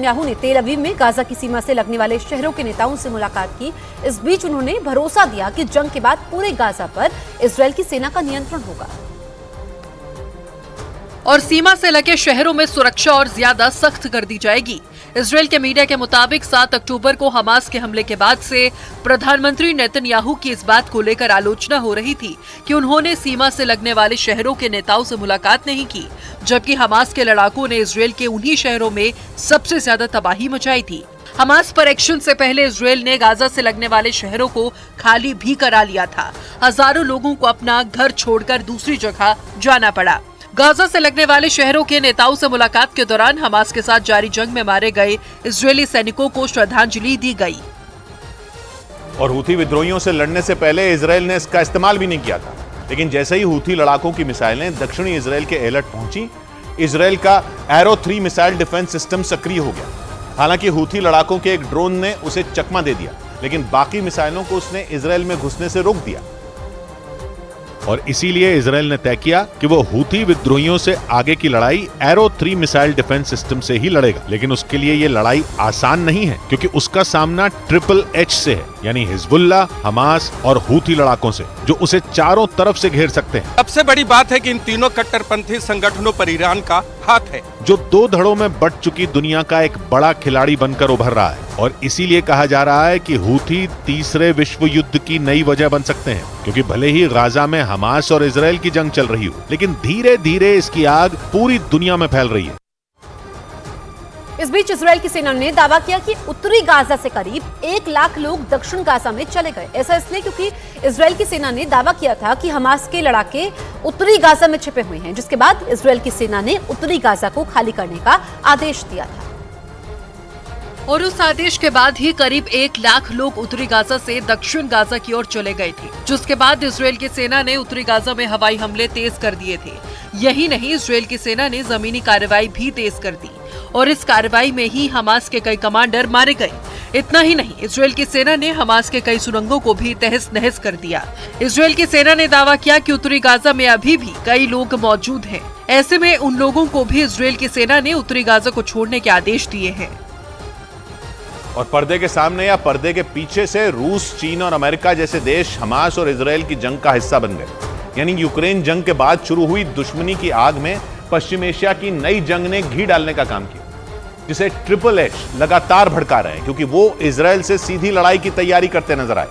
Netanyahu ने तेल अवीव में गाजा की सीमा से लगने वाले शहरों के नेताओं से मुलाकात की। इस बीच उन्होंने भरोसा दिया कि जंग के बाद पूरे गाजा पर इजरायल की सेना का नियंत्रण होगा और सीमा से लगे शहरों में सुरक्षा और ज्यादा सख्त कर दी जाएगी। इजरायल के मीडिया के मुताबिक 7 अक्टूबर को हमास के हमले के बाद से प्रधानमंत्री नेतन्याहू की इस बात को लेकर आलोचना हो रही थी कि उन्होंने सीमा से लगने वाले शहरों के नेताओं से मुलाकात नहीं की, जबकि हमास के लड़ाकों ने इजरायल के उन्हीं शहरों में सबसे ज्यादा तबाही मचाई थी। हमास पर एक्शन से पहले इजरायल ने गाजा से लगने वाले शहरों को खाली भी करा लिया था। हजारों लोगों को अपना घर छोड़कर दूसरी जगह जाना पड़ा। गाजा से लगने वाले शहरों के नेताओं से मुलाकात के दौरान हमास के साथ जारी जंग में मारे गए इजरायली सैनिकों को श्रद्धांजलि दी गई। और हूथी विद्रोहियों से लड़ने से पहले इजरायल ने इसका इस्तेमाल भी नहीं किया था, लेकिन जैसे ही हूथी लड़ाकों की मिसाइलें दक्षिणी इजरायल के एलर्ट पहुंची, इजरायल का एरो 3 मिसाइल डिफेंस सिस्टम सक्रिय हो गया। हालांकि हूथी लड़ाकों के एक ड्रोन ने उसे चकमा दे दिया, लेकिन बाकी मिसाइलों को उसने इजरायल में घुसने से रोक दिया। और इसीलिए इजरायल ने तय किया कि वो हूथी विद्रोहियों से आगे की लड़ाई एरो 3 मिसाइल डिफेंस सिस्टम से ही लड़ेगा। लेकिन उसके लिए ये लड़ाई आसान नहीं है, क्योंकि उसका सामना ट्रिपल एच से है, यानी हिजबुल्लाह, हमास और हूथी लड़ाकों से, जो उसे चारों तरफ से घेर सकते हैं। सबसे बड़ी बात है कि इन तीनों कट्टरपंथी संगठनों पर ईरान का हाथ है, जो 2 धड़ों में बंट चुकी दुनिया का एक बड़ा खिलाड़ी बनकर उभर रहा है। और इसीलिए कहा जा रहा है कि हूथी तीसरे विश्व युद्ध की नई वजह बन सकते हैं, क्योंकि भले ही गाजा में हमास और इजरायल की जंग चल रही हो, लेकिन धीरे धीरे इसकी आग पूरी दुनिया में फैल रही है। इस बीच इजरायल की सेना ने दावा किया कि उत्तरी गाजा से करीब 1 लाख लोग दक्षिण गाजा में चले गए। ऐसा इसलिए क्योंकि इजरायल की सेना ने दावा किया था कि हमास के लड़ाके उत्तरी गाजा में छिपे हुए हैं, जिसके बाद इजरायल की सेना ने उत्तरी गाजा को खाली करने का आदेश दिया था। और उस आदेश के बाद ही करीब 1 लाख लोग उत्तरी गाजा से दक्षिण गाजा की ओर चले गए थे, जिसके बाद इजरायल की सेना ने उत्तरी गाजा में हवाई हमले तेज कर दिए थे। यही नहीं, इजरायल की सेना ने जमीनी कार्रवाई भी तेज कर दी और इस कार्रवाई में ही हमास के कई कमांडर मारे गए। इतना ही नहीं, इजरायल की सेना ने हमास के कई सुरंगों को भी तहस नहस कर दिया। इजरायल की सेना ने दावा किया कि उत्तरी गाजा में अभी भी कई लोग मौजूद हैं। ऐसे में उन लोगों को भी इजरायल की सेना ने उत्तरी गाजा को छोड़ने के आदेश दिए हैं। और पर्दे के सामने या पर्दे के पीछे से रूस, चीन और अमेरिका जैसे देश हमास और इजरायल की जंग का हिस्सा बन गए। यानी यूक्रेन जंग के बाद शुरू हुई दुश्मनी की आग में पश्चिम एशिया की नई जंग ने घी डालने का काम किया, जिसे ट्रिपल एच लगातार भड़का रहे हैं, क्योंकि वो इजरायल से सीधी लड़ाई की तैयारी करते नजर आए।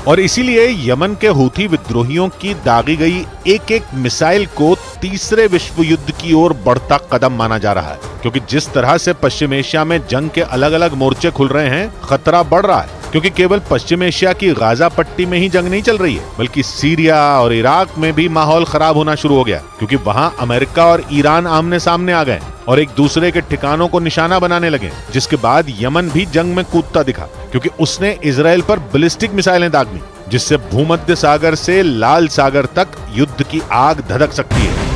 और इसीलिए यमन के हूथी विद्रोहियों की दागी गई एक एक मिसाइल को तीसरे विश्व युद्ध की ओर बढ़ता कदम माना जा रहा है, क्योंकि जिस तरह से पश्चिम एशिया में जंग के अलग अलग मोर्चे खुल रहे हैं, खतरा बढ़ रहा है। क्योंकि केवल पश्चिम एशिया की गाजा पट्टी में ही जंग नहीं चल रही है, बल्कि सीरिया और इराक में भी माहौल खराब होना शुरू हो गया, क्योंकि वहां अमेरिका और ईरान आमने सामने आ गए और एक दूसरे के ठिकानों को निशाना बनाने लगे। जिसके बाद यमन भी जंग में कूदता दिखा, क्योंकि उसने इजरायल पर बैलिस्टिक मिसाइलें दाग दी, जिससे भूमध्य सागर से लाल सागर तक युद्ध की आग धधक सकती है।